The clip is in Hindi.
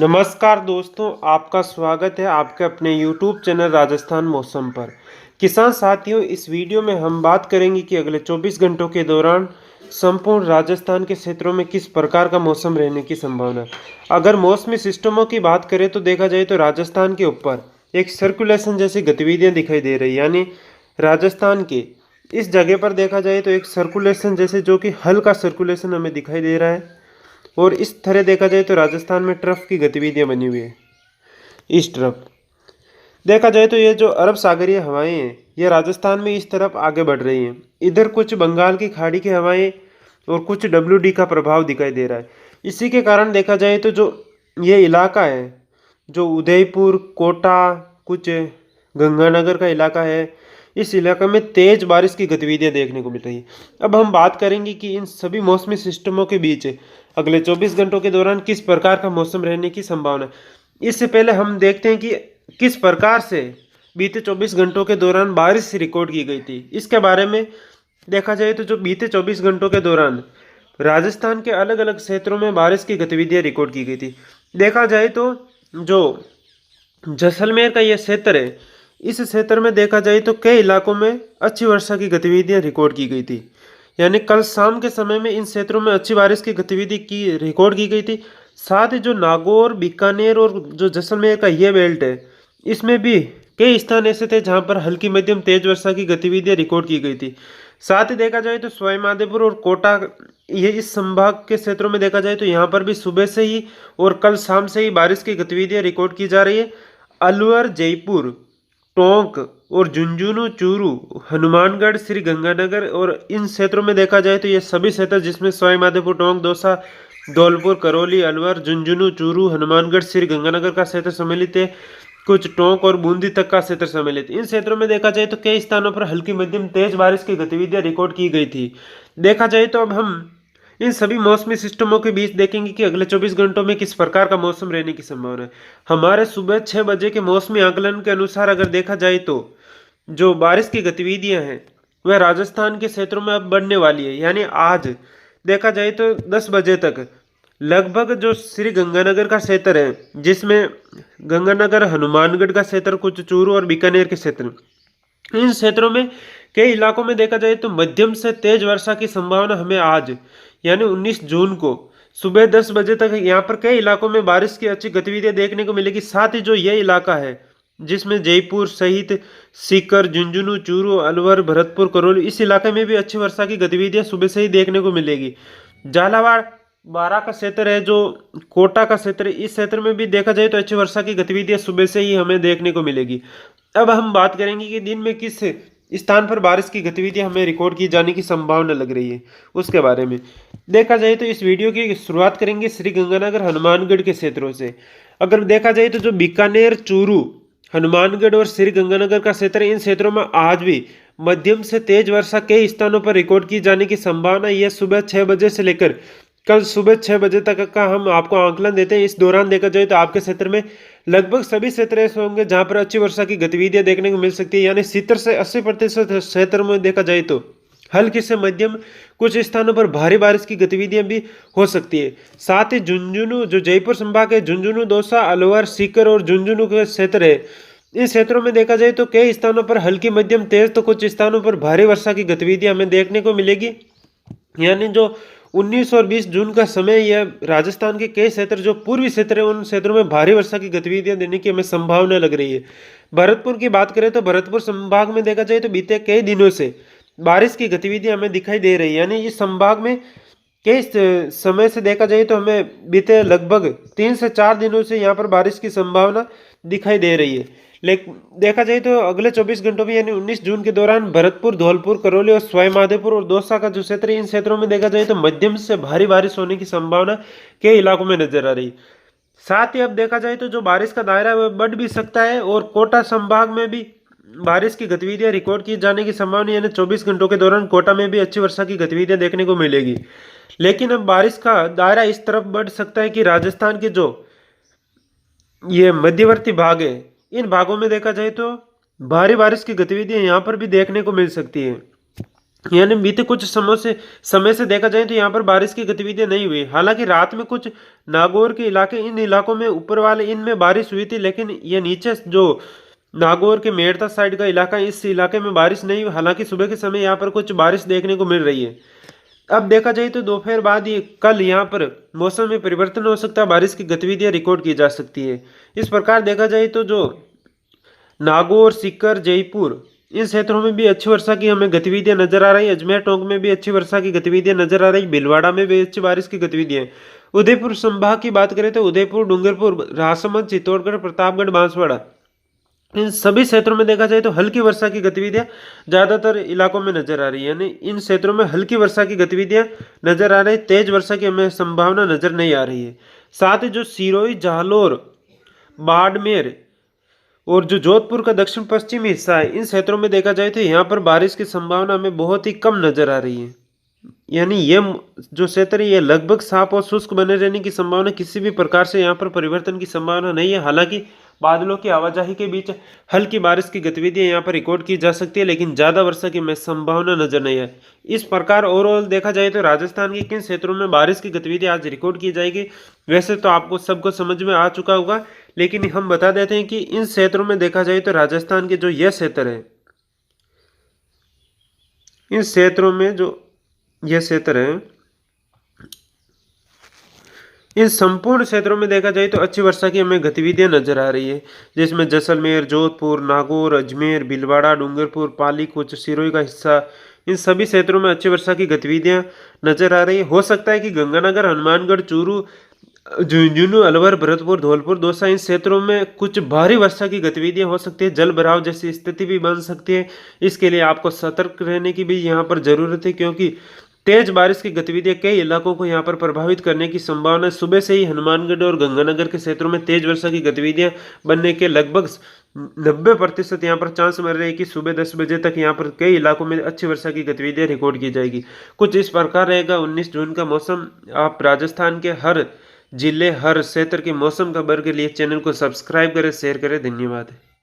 नमस्कार दोस्तों, आपका स्वागत है आपके अपने YouTube चैनल राजस्थान मौसम पर। किसान साथियों, इस वीडियो में हम बात करेंगे कि अगले 24 घंटों के दौरान संपूर्ण राजस्थान के क्षेत्रों में किस प्रकार का मौसम रहने की संभावना है। अगर मौसमी सिस्टमों की बात करें तो देखा जाए तो राजस्थान के ऊपर एक सर्कुलेशन जैसी गतिविधियां दिखाई दे रही, यानी राजस्थान के इस जगह पर देखा जाए तो एक सर्कुलेशन जैसे जो कि हल्का सर्कुलेशन हमें दिखाई दे रहा है। और इस तरह देखा जाए तो राजस्थान में ट्रफ की गतिविधियां बनी हुई है। इस तरफ देखा जाए तो ये जो अरब सागरीय हवाएं हैं ये राजस्थान में इस तरफ आगे बढ़ रही हैं। इधर कुछ बंगाल की खाड़ी की हवाएं और कुछ WD का प्रभाव दिखाई दे रहा है। इसी के कारण देखा जाए तो जो ये इलाका है, जो उदयपुर, कोटा, कुछ गंगानगर का इलाका है, इस इलाके में तेज बारिश की गतिविधियां देखने को मिल रही है। अब हम बात करेंगे कि इन सभी मौसमी सिस्टमों के बीच अगले 24 घंटों के दौरान किस प्रकार का मौसम रहने की संभावना है। इससे पहले हम देखते हैं कि किस प्रकार से बीते 24 घंटों के दौरान बारिश रिकॉर्ड की गई थी। इसके बारे में देखा जाए तो जो बीते 24 घंटों के दौरान राजस्थान के अलग अलग क्षेत्रों में बारिश की गतिविधियां रिकॉर्ड की गई थी। देखा जाए तो जो जैसलमेर का यह क्षेत्र है, इस क्षेत्र में देखा जाए तो कई इलाकों में अच्छी वर्षा की गतिविधियां रिकॉर्ड की गई थी। यानी कल शाम के समय में इन क्षेत्रों में अच्छी बारिश की गतिविधि की रिकॉर्ड की गई थी। साथ ही जो नागौर, बीकानेर और जो जैसलमेर का ये बेल्ट है, इसमें भी कई स्थान ऐसे थे जहां पर हल्की मध्यम तेज वर्षा की गतिविधियां रिकॉर्ड की गई थी। साथ ही देखा जाए तो सवाई माधोपुर और कोटा, ये इस संभाग के क्षेत्रों में देखा जाए तो यहाँ पर भी सुबह से ही और कल शाम से ही बारिश की गतिविधियां रिकॉर्ड की जा रही है। अलवर, जयपुर, टोंक और झुंझुनू, चूरू, हनुमानगढ़, श्री गंगानगर और इन क्षेत्रों में देखा जाए तो ये सभी क्षेत्र जिसमें सवाई माधोपुर, टोंक, दौसा, धौलपुर, करौली, अलवर, झुंझुनू, चूरू, हनुमानगढ़, श्री गंगानगर का क्षेत्र सम्मिलित है। कुछ टोंक और बूंदी तक का क्षेत्र सम्मिलित। इन क्षेत्रों में देखा जाए तो कई स्थानों पर हल्की मध्यम तेज बारिश की गतिविधियां रिकॉर्ड की गई थी। देखा जाए तो अब हम इन सभी मौसमी सिस्टमों के बीच देखेंगे कि अगले 24 घंटों में किस प्रकार का मौसम रहने की संभावना है। हमारे सुबह 6 बजे के मौसमी आकलन के अनुसार अगर देखा जाए तो जो बारिश की गतिविधियां हैं वह राजस्थान के क्षेत्रों में अब बढ़ने वाली है। यानी आज देखा जाए तो 10 बजे तक लगभग जो श्री गंगानगर का क्षेत्र है, जिसमें गंगानगर, हनुमानगढ़ का क्षेत्र, कुछ चूरू और बीकानेर के क्षेत्र, इन क्षेत्रों में कई इलाकों में देखा जाए तो मध्यम से तेज वर्षा की संभावना हमें आज यानी 19 जून को सुबह 10 बजे तक यहाँ पर कई इलाकों में बारिश की अच्छी गतिविधियां देखने को मिलेगी। साथ ही जो ये इलाका है जिसमें जयपुर सहित सीकर, झुंझुनू, चूरू, अलवर, भरतपुर, करौली, इस इलाके में भी अच्छी वर्षा की गतिविधियां सुबह से ही देखने को मिलेगी। झालावाड़, बारां का क्षेत्र है, जो कोटा का क्षेत्र है, इस क्षेत्र में भी देखा जाए तो अच्छी वर्षा की गतिविधियां सुबह से ही हमें देखने को मिलेगी। अब हम बात करेंगे कि दिन में किस स्थान पर बारिश की गतिविधियां हमें रिकॉर्ड की जाने की संभावना लग रही है, उसके बारे में देखा जाए तो इस वीडियो की शुरुआत करेंगे श्री गंगानगर, हनुमानगढ़ के क्षेत्रों से। अगर देखा जाए तो जो बीकानेर, चूरू, हनुमानगढ़ और श्री गंगानगर का क्षेत्र है, इन क्षेत्रों में आज भी मध्यम से तेज वर्षा कई स्थानों पर रिकॉर्ड की जाने की संभावना यह सुबह 6 बजे से लेकर कल सुबह 6 बजे तक का हम आपको आंकलन देते हैं। इस दौरान देखा जाए तो आपके क्षेत्र में लगभग सभी क्षेत्र ऐसे होंगे जहां पर अच्छी वर्षा की गतिविधियां देखने को मिल सकती है। यानी 70 से 80% क्षेत्र में देखा जाए तो हल्की से मध्यम, कुछ स्थानों पर भारी बारिश की गतिविधियां भी हो सकती है। साथ ही झुंझुनू, जो जयपुर संभाग है, झुंझुनू, दौसा, अलवर, सीकर और झुंझुनू के क्षेत्र है, इस क्षेत्रों में देखा जाए तो कई स्थानों पर हल्की मध्यम तेज तो कुछ स्थानों पर भारी वर्षा की गतिविधियां हमें देखने को मिलेगी। यानी जो 19 और 20 जून का समय, यह राजस्थान के कई क्षेत्र जो पूर्वी क्षेत्र है उन क्षेत्रों में भारी वर्षा की गतिविधियां देने की हमें संभावना लग रही है। भरतपुर की बात करें तो भरतपुर संभाग में देखा जाए तो बीते कई दिनों से बारिश की गतिविधियां हमें दिखाई दे रही है। यानी इस संभाग में कई समय से देखा जाए तो हमें बीते लगभग 3 से 4 दिनों से यहाँ पर बारिश की संभावना दिखाई दे रही है। लेकिन देखा जाए तो अगले 24 घंटों में यानी 19 जून के दौरान भरतपुर, धौलपुर, करौली और सवाई माधोपुर और दौसा का जो क्षेत्र है, इन क्षेत्रों में देखा जाए तो मध्यम से भारी बारिश होने की संभावना कई इलाकों में नजर आ रही। साथ ही अब देखा जाए तो जो बारिश का दायरा है वह बढ़ भी सकता है और कोटा संभाग में भी बारिश की गतिविधियां रिकॉर्ड की जाने की संभावना, यानी 24 घंटों के दौरान कोटा में भी अच्छी वर्षा की गतिविधियां देखने को मिलेगी। लेकिन अब बारिश का दायरा इस तरफ बढ़ सकता है कि राजस्थान के जो ये मध्यवर्ती भाग है, इन भागों में देखा जाए तो भारी बारिश की गतिविधियां यहाँ पर भी देखने को मिल सकती है। यानी बीते कुछ समय से देखा जाए तो यहाँ पर बारिश की गतिविधियां नहीं हुई। हालांकि रात में कुछ नागौर के इलाके, इन इलाकों में ऊपर वाले इनमें बारिश हुई थी, लेकिन ये नीचे जो नागौर के मेड़ता साइड का इलाका, इस इलाके में बारिश नहीं हुई। हालांकि सुबह के समय यहाँ पर कुछ बारिश देखने को मिल रही है। अब देखा जाए तो दोपहर बाद ये कल यहाँ पर मौसम में परिवर्तन हो सकता है, बारिश की गतिविधियां रिकॉर्ड की जा सकती है। इस प्रकार देखा जाए तो जो नागौर, सीकर, जयपुर, इन क्षेत्रों में भी अच्छी वर्षा की हमें गतिविधियां नजर आ रही है। अजमेर टोंक में भी अच्छी वर्षा की गतिविधियां नजर आ रही है। भीलवाड़ा में भी अच्छी बारिश की गतिविधियां हैं। उदयपुर संभाग की बात करें तो उदयपुर, डूंगरपुर, राजसमंद, चित्तौड़गढ़, प्रतापगढ़, बांसवाड़ा, इन सभी क्षेत्रों में देखा जाए तो हल्की वर्षा की गतिविधियां ज्यादातर इलाकों में नजर आ रही है। यानी इन क्षेत्रों में हल्की वर्षा की गतिविधियां नजर आ रही है, तेज वर्षा की हमें संभावना नजर नहीं आ रही है। साथ ही जो सिरोही, जालोर, बाड़मेर और जो जोधपुर का दक्षिण पश्चिमी हिस्सा है, इन क्षेत्रों में देखा जाए तो यहाँ पर बारिश की संभावना हमें बहुत ही कम नजर आ रही है। यानी ये जो क्षेत्र है ये लगभग साफ और शुष्क बने रहने की संभावना, किसी भी प्रकार से यहाँ पर परिवर्तन की संभावना नहीं है। हालांकि बादलों की आवाजाही के बीच हल्की बारिश की गतिविधियां यहाँ पर रिकॉर्ड की जा सकती है, लेकिन ज्यादा वर्षा की में संभावना नजर नहीं है। इस प्रकार ओवरऑल देखा जाए तो राजस्थान के किन क्षेत्रों में बारिश की गतिविधि आज रिकॉर्ड की जाएगी, वैसे तो आपको सबको समझ में आ चुका होगा, लेकिन हम बता देते हैं कि इन क्षेत्रों में देखा जाए तो राजस्थान के जो यह क्षेत्र है, इन क्षेत्रों में जो यह क्षेत्र है, इन संपूर्ण क्षेत्रों में देखा जाए तो अच्छी वर्षा की हमें गतिविधियां नजर आ रही है, जिसमें जैसलमेर, जोधपुर, नागौर, अजमेर, भीलवाड़ा, डूंगरपुर, पाली, कुछ सिरोही का हिस्सा, इन सभी क्षेत्रों में अच्छी वर्षा की गतिविधियां नजर आ रही है। हो सकता है कि गंगानगर, हनुमानगढ़, चूरू, झुंझुनू, अलवर, भरतपुर, धौलपुर, दौसा, इन क्षेत्रों में कुछ भारी वर्षा की गतिविधियां हो सकती है, जल भराव जैसी स्थिति भी बन सकती है। इसके लिए आपको सतर्क रहने की भी यहाँ पर जरूरत है, क्योंकि तेज बारिश की गतिविधियां कई इलाकों को यहाँ पर प्रभावित करने की संभावना है। सुबह से ही हनुमानगढ़ और गंगानगर के क्षेत्रों में तेज वर्षा की गतिविधियां बनने के लगभग 90% यहाँ पर चांस मिल रहे हैं कि सुबह 10 बजे तक यहाँ पर कई इलाकों में अच्छी वर्षा की गतिविधियां रिकॉर्ड की जाएगी। कुछ इस प्रकार रहेगा 19 जून का मौसम। आप राजस्थान के हर जिले, हर क्षेत्र के मौसम खबर के लिए चैनल को सब्सक्राइब करें, शेयर करें। धन्यवाद।